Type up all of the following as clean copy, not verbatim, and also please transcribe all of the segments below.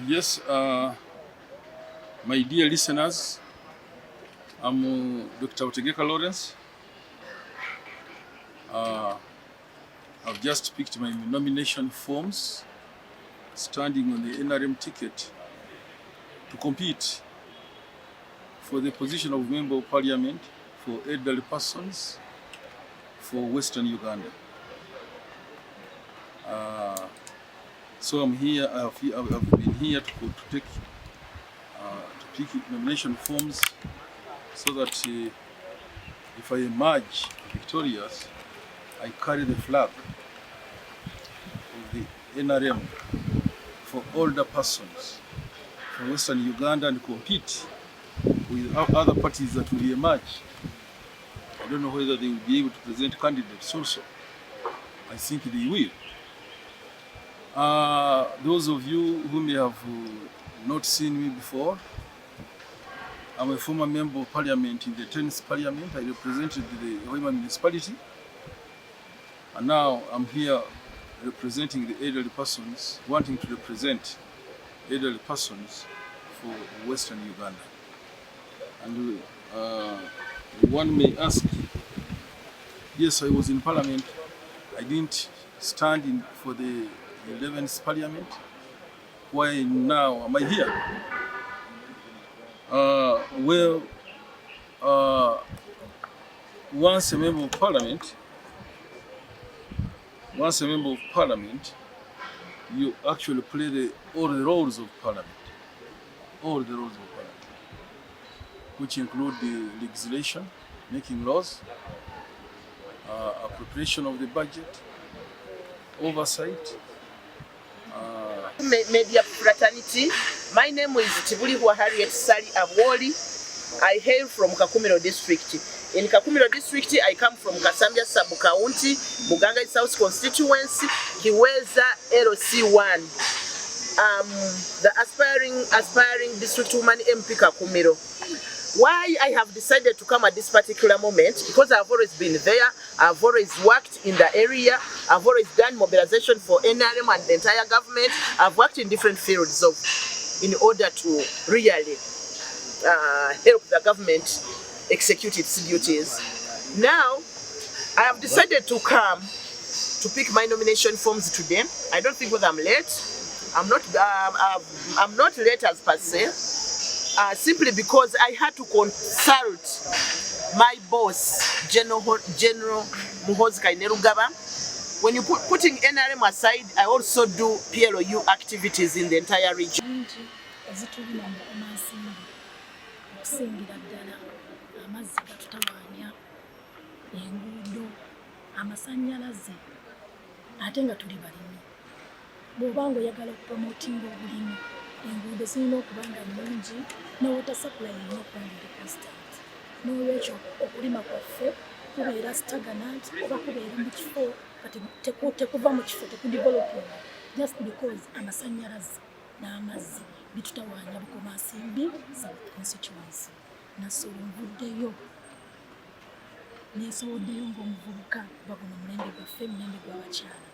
Yes, my dear listeners, I'm Dr. Otegeka Lawrence. I've just picked my nomination forms, standing on the NRM ticket to compete for the position of Member of Parliament for elderly persons for Western Uganda. So I'm here. I've been here to pick nomination forms so that if I emerge victorious, I carry the flag of the NRM for older persons from Western Uganda and compete with other parties that will emerge. I don't know whether they will be able to present candidates also. I think they will. Those of you who may have not seen me before, I'm a former Member of Parliament in the 10th Parliament. I represented the Hoima municipality. And now I'm here representing the elderly persons, wanting to represent elderly persons for Western Uganda. And one may ask, yes, I was in Parliament. I didn't stand in for the 11th Parliament. Why now am I here? Once a member of Parliament, you actually play all the roles of Parliament, which include the legislation, making laws, appropriation of the budget, oversight. Media fraternity. My name is Tibuliwa Harriet Sally Abwoli. I hail from Kakumiro district. In Kakumiro district, I come from Kasambia sub-county, Buganga South constituency, Kiweza LC1. The aspiring district woman MP Kakumiro. Why I have decided to come at this particular moment, because I've always been there, I've always worked in the area, I've always done mobilization for NRM and the entire government. I've worked in different fields in order to really help the government execute its duties. Now, I have decided to come to pick my nomination forms today. I don't think whether I'm late. I'm not late as per se. Simply because I had to consult my boss, General Muhoozi Kainerugaba. When you putting NRM aside, I also do PLOU activities in the entire region. Bw'obanga oyagala okupromotinga obulimi, enguudo zirina okuba nga nnungi, ne water supply erina okuba nga eri constant. N'olwekyo okulima kwaffe kubeera stagnant oba kubeera mu kifo kati tekuva mu kifo tekudevelopinga just because amasannyalaze n'amazzi bitutawaanya Bukomansimbi South constituency. Nasobola nvuddeyo neesowoddeyo ng'omuvubuka kuba guno mulembe gwaffe, mulembe gw'abakyala.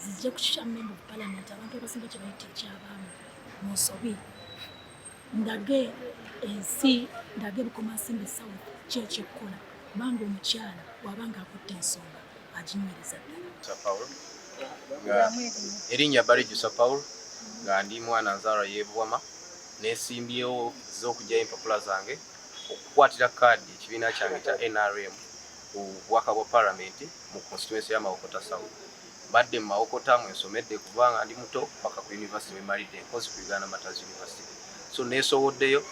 Zijja kukyusha Member of Parliament abantu abasinga kye bayita ekyabaamu mu nsobi. Ndage ensi, ndage Bukomansimbi South kyekikola kubanga omukyala bw'abanga akutte ensonga aginyiriza ddala. Erinnya Bakyajjayo Paul nga ndi mwana nzaala y'eBwama neesimbyewo z'okugyayo empapula zange okukwatira kaadi ekibiina kyange kya NRM ku bwaka bwa Parliament mu constituency ya Mawokota South. Badde mu Mawokota mwensomedde kubanga ndi muto paka ku university mmalidde nkozi ku Uganda Matters University. So neesoboddeyo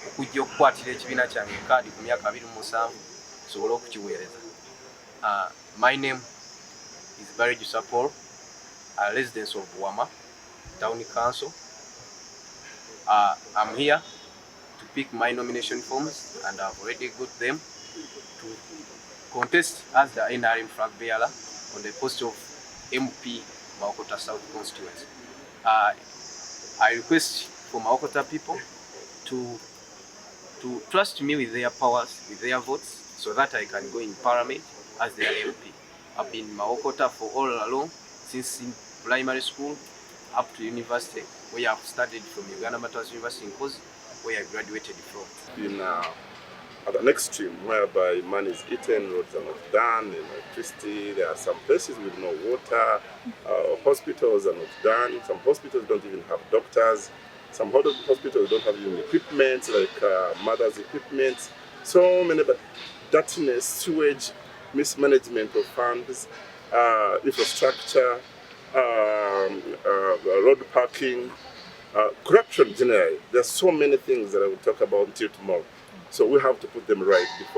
okujja okukwatira ekibiina kyange kaadi ku myaka 27 sobole okukiweereza. My name is Bakyajjayo Paul, a resident of Bwama Town Council. I'm here to pick my nomination forms and I've already got them to contest as the NRM flag bearer on the post of MP Mawokota South constituency. I request for Mawokota people to trust me with their powers, with their votes, so that I can go in Parliament as their MP. I've been in Mawokota for all along since primary school up to university, where I've studied from Uganda Matters University in Kozi, where I graduated from. Been at an extreme whereby money is eaten, roads are not done, electricity, there are some places with no water, hospitals are not done, some hospitals don't even have doctors, some hospitals don't have even equipment like mother's equipment, so many, but dirtiness, sewage, mismanagement of funds, infrastructure, road parking, corruption generally. There's so many things that I will talk about until tomorrow. So we have to put them right before